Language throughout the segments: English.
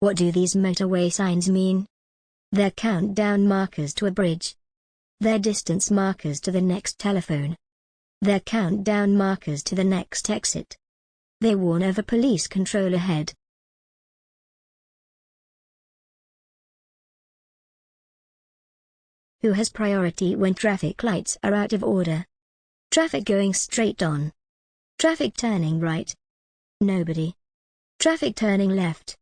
What do these motorway signs mean? They're countdown markers to a bridge. They're distance markers to the next telephone. They're countdown markers to the next exit. They warn of a police control ahead. Who has priority when traffic lights are out of order? Traffic going straight on. Traffic turning right. Nobody. Traffic turning left.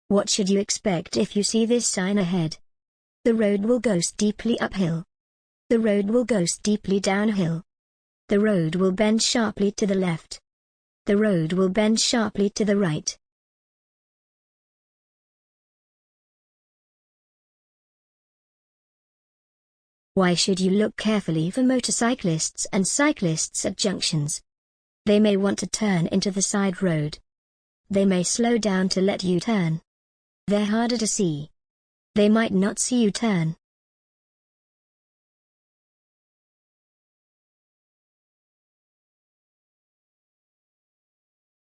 What should you expect if you see this sign ahead? The road will go steeply uphill. The road will go steeply downhill. The road will bend sharply to the left. The road will bend sharply to the right. Why should you look carefully for motorcyclists and cyclists at junctions? They may want to turn into the side road. They may slow down to let you turn. They're harder to see. They might not see you turn.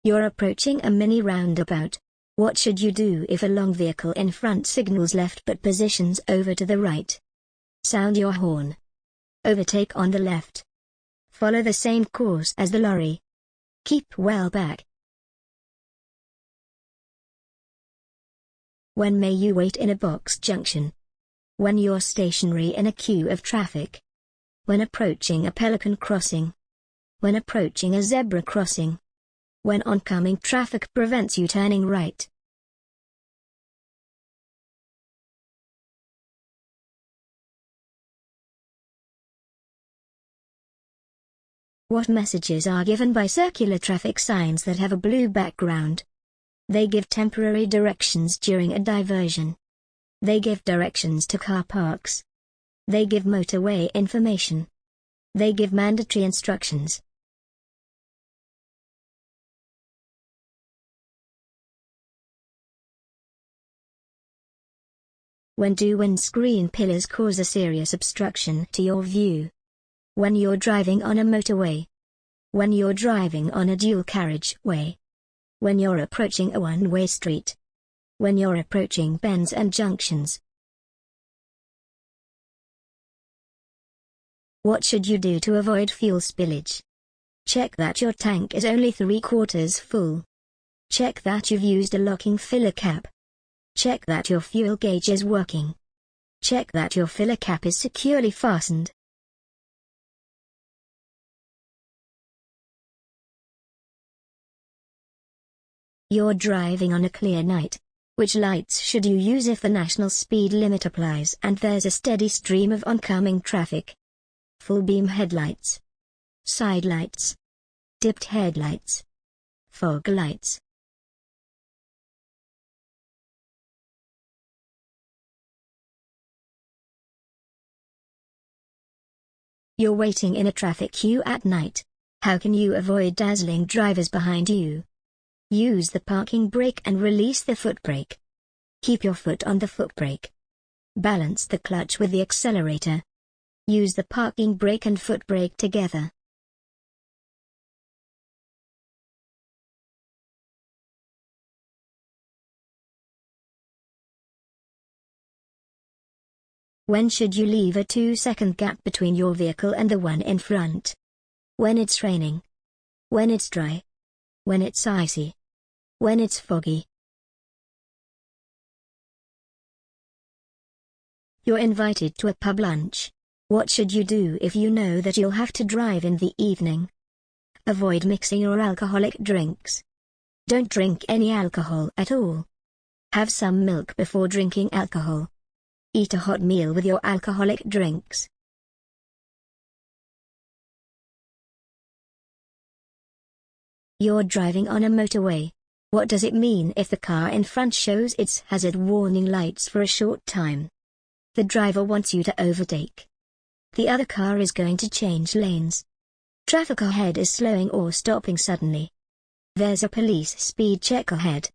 You're approaching a mini roundabout. What should you do if a long vehicle in front signals left but positions over to the right? Sound your horn. Overtake on the left. Follow the same course as the lorry. Keep well back. When may you wait in a box junction? When you're stationary in a queue of traffic. When approaching a pelican crossing. When approaching a zebra crossing. When oncoming traffic prevents you turning right. What messages are given by circular traffic signs that have a blue background? They give temporary directions during a diversion. They give directions to car parks. They give motorway information. They give mandatory instructions. When do windscreen pillars cause a serious obstruction to your view? When you're driving on a motorway. When you're driving on a dual carriageway. When you're approaching a one-way street. When you're approaching bends and junctions. What should you do to avoid fuel spillage? Check that your tank is only 3/4 full. Check that you've used a locking filler cap. Check that your fuel gauge is working. Check that your filler cap is securely fastened. You're driving on a clear night. Which lights should you use if the national speed limit applies and there's a steady stream of oncoming traffic? Full beam headlights. Side lights. Dipped headlights. Fog lights. You're waiting in a traffic queue at night. How can you avoid dazzling drivers behind you? Use the parking brake and release the foot brake. Keep your foot on the foot brake. Balance the clutch with the accelerator. Use the parking brake and foot brake together. When should you leave a 2-second gap between your vehicle and the one in front? When it's raining. When it's dry. When it's icy. When it's foggy. You're invited to a pub lunch. What should you do if you know that you'll have to drive in the evening? Avoid mixing your alcoholic drinks. Don't drink any alcohol at all. Have some milk before drinking alcohol. Eat a hot meal with your alcoholic drinks. You're driving on a motorway. What does it mean if the car in front shows its hazard warning lights for a short time? The driver wants you to overtake. The other car is going to change lanes. Traffic ahead is slowing or stopping suddenly. There's a police speed check ahead.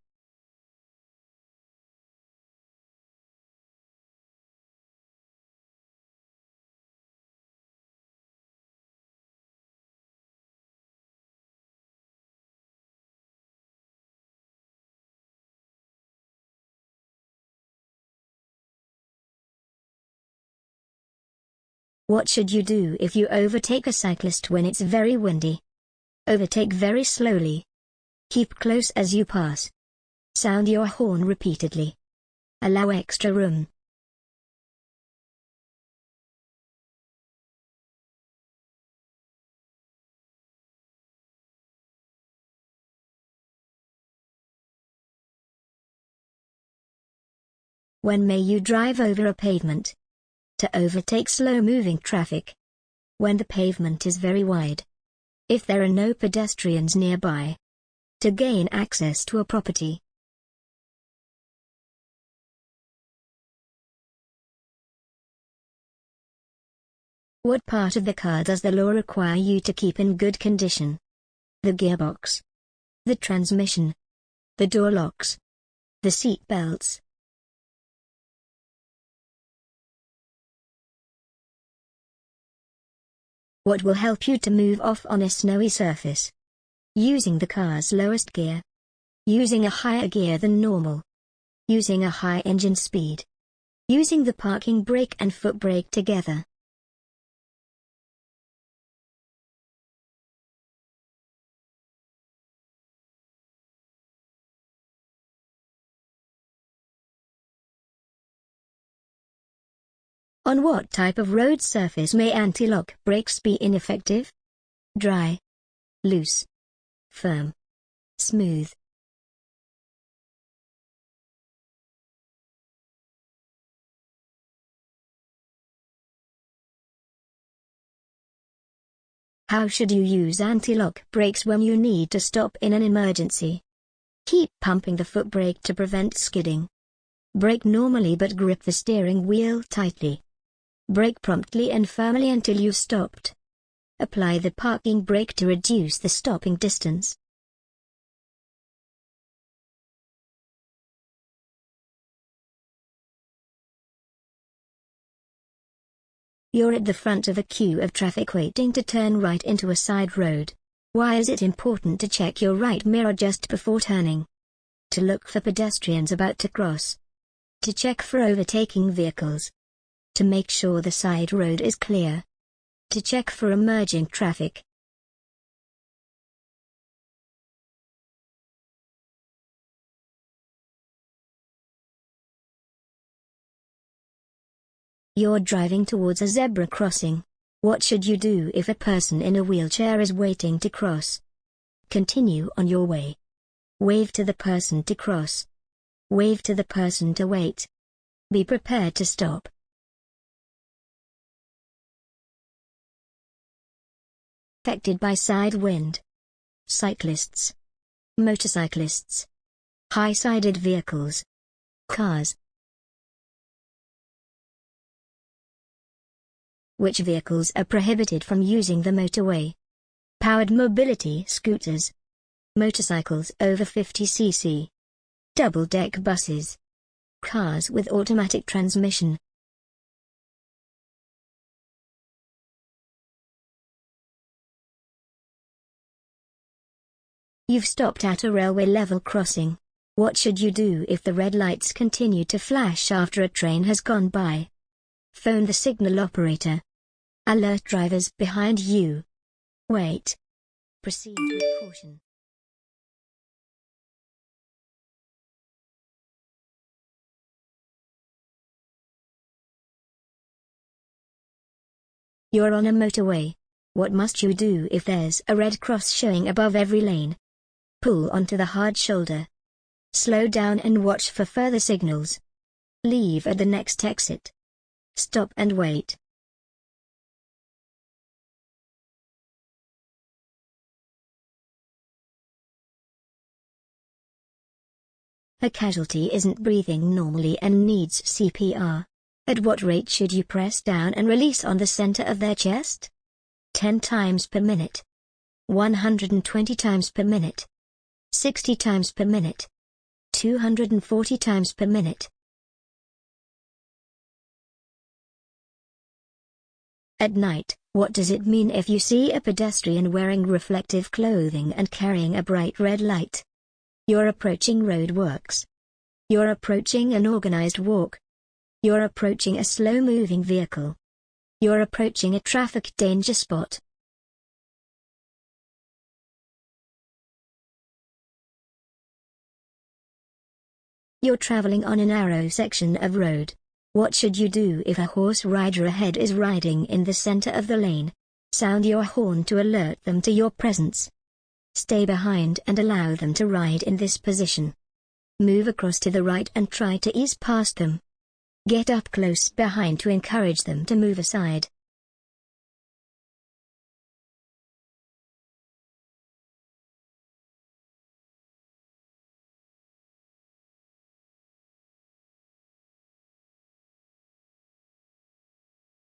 What should you do if you overtake a cyclist when it's very windy? Overtake very slowly. Keep close as you pass. Sound your horn repeatedly. Allow extra room. When may you drive over a pavement? To overtake slow-moving traffic. When the pavement is very wide. If there are no pedestrians nearby. To gain access to a property. What part of the car does the law require you to keep in good condition? The gearbox. The transmission. The door locks. The seat belts. What will help you to move off on a snowy surface? Using the car's lowest gear. Using a higher gear than normal. Using a high engine speed. Using the parking brake and foot brake together. On what type of road surface may anti-lock brakes be ineffective? Dry. Loose. Firm. Smooth. How should you use anti-lock brakes when you need to stop in an emergency? Keep pumping the foot brake to prevent skidding. Brake normally but grip the steering wheel tightly. Brake promptly and firmly until you've stopped. Apply the parking brake to reduce the stopping distance. You're at the front of a queue of traffic waiting to turn right into a side road. Why is it important to check your right mirror just before turning? To look for pedestrians about to cross. To check for overtaking vehicles. To make sure the side road is clear. To check for emerging traffic. You're driving towards a zebra crossing. What should you do if a person in a wheelchair is waiting to cross? Continue on your way. Wave to the person to cross. Wave to the person to wait. Be prepared to stop. Affected by side wind. Cyclists. Motorcyclists. High-sided vehicles. Cars. Which vehicles are prohibited from using the motorway? Powered mobility scooters. Motorcycles over 50 cc. Double-deck buses. Cars with automatic transmission. You've stopped at a railway level crossing. What should you do if the red lights continue to flash after a train has gone by? Phone the signal operator. Alert drivers behind you. Wait. Proceed with caution. You're on a motorway. What must you do if there's a red cross showing above every lane? Pull onto the hard shoulder. Slow down and watch for further signals. Leave at the next exit. Stop and wait. A casualty isn't breathing normally and needs CPR. At what rate should you press down and release on the center of their chest? 10 times per minute. 120 times per minute. 60 times per minute. 240 times per minute. At night, what does it mean if you see a pedestrian wearing reflective clothing and carrying a bright red light? You're approaching roadworks. You're approaching an organized walk. You're approaching a slow-moving vehicle. You're approaching a traffic danger spot. You're traveling on a narrow section of road. What should you do if a horse rider ahead is riding in the center of the lane? Sound your horn to alert them to your presence. Stay behind and allow them to ride in this position. Move across to the right and try to ease past them. Get up close behind to encourage them to move aside.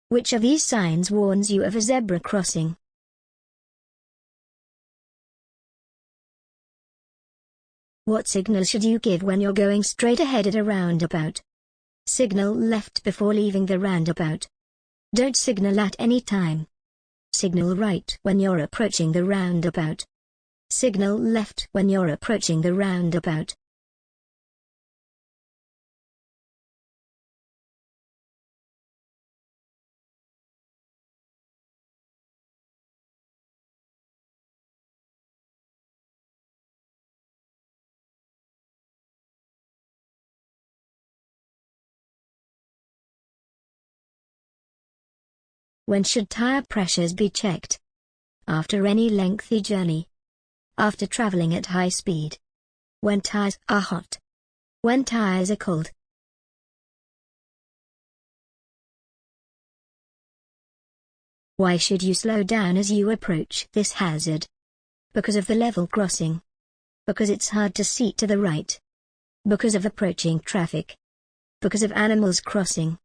Which of these signs warns you of a zebra crossing? What signal should you give when you're going straight ahead at a roundabout? Signal left before leaving the roundabout. Don't signal at any time. Signal right when you're approaching the roundabout. Signal left when you're approaching the roundabout. When should tire pressures be checked? After any lengthy journey. After traveling at high speed. When tires are hot. When tires are cold. Why should you slow down as you approach this hazard? Because of the level crossing. Because it's hard to see to the right. Because of approaching traffic. Because of animals crossing.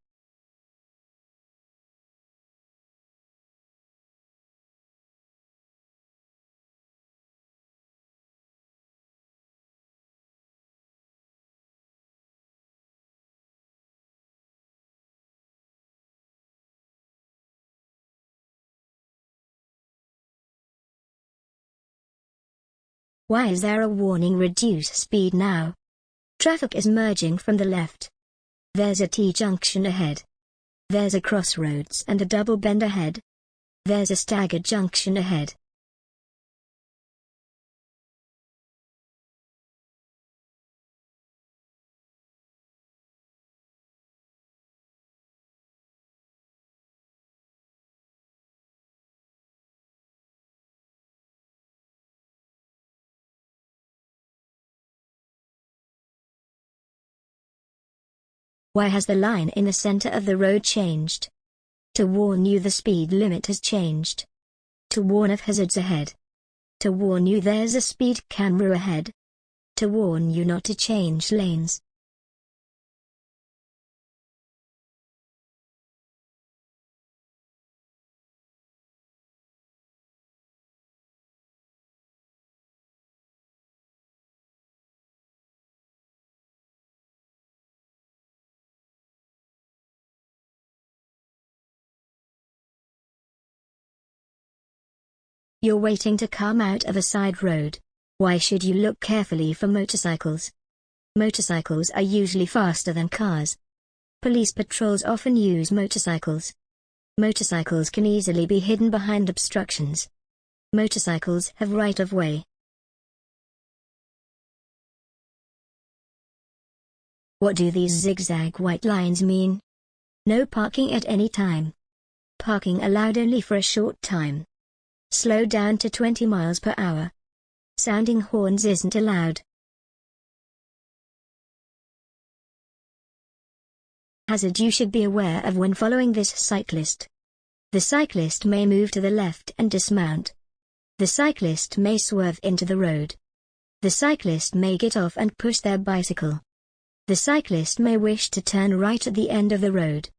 Why is there a warning reduce speed now? Traffic is merging from the left. There's a T-junction ahead. There's a crossroads and a double bend ahead. There's a staggered junction ahead. Why has the line in the center of the road changed? To warn you the speed limit has changed. To warn of hazards ahead. To warn you there's a speed camera ahead. To warn you not to change lanes. You're waiting to come out of a side road. Why should you look carefully for motorcycles? Motorcycles are usually faster than cars. Police patrols often use motorcycles. Motorcycles can easily be hidden behind obstructions. Motorcycles have right of way. What do these zigzag white lines mean? No parking at any time. Parking allowed only for a short time. Slow down to 20 miles per hour. Sounding horns isn't allowed. Hazard you should be aware of when following this cyclist. The cyclist may move to the left and dismount. The cyclist may swerve into the road. The cyclist may get off and push their bicycle. The cyclist may wish to turn right at the end of the road.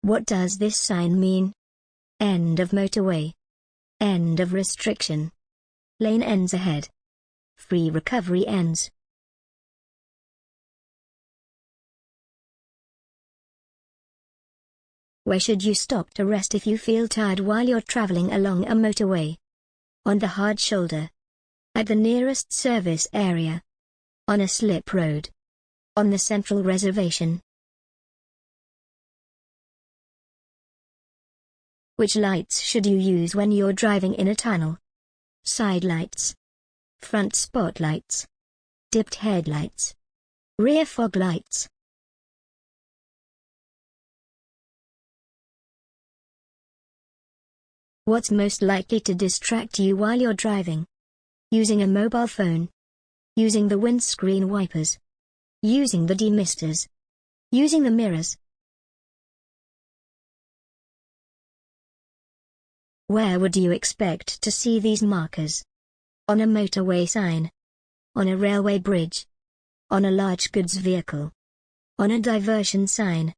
What does this sign mean? End of motorway. End of restriction. Lane ends ahead. Free recovery ends. Where should you stop to rest if you feel tired while you're traveling along a motorway? On the hard shoulder. At the nearest service area. On a slip road. On the central reservation. Which lights should you use when you're driving in a tunnel? Side lights. Front spotlights. Dipped headlights. Rear fog lights. What's most likely to distract you while you're driving? Using a mobile phone. Using the windscreen wipers. Using the demisters. Using the mirrors. Where would you expect to see these markers? On a motorway sign. On a railway bridge. On a large goods vehicle. On a diversion sign.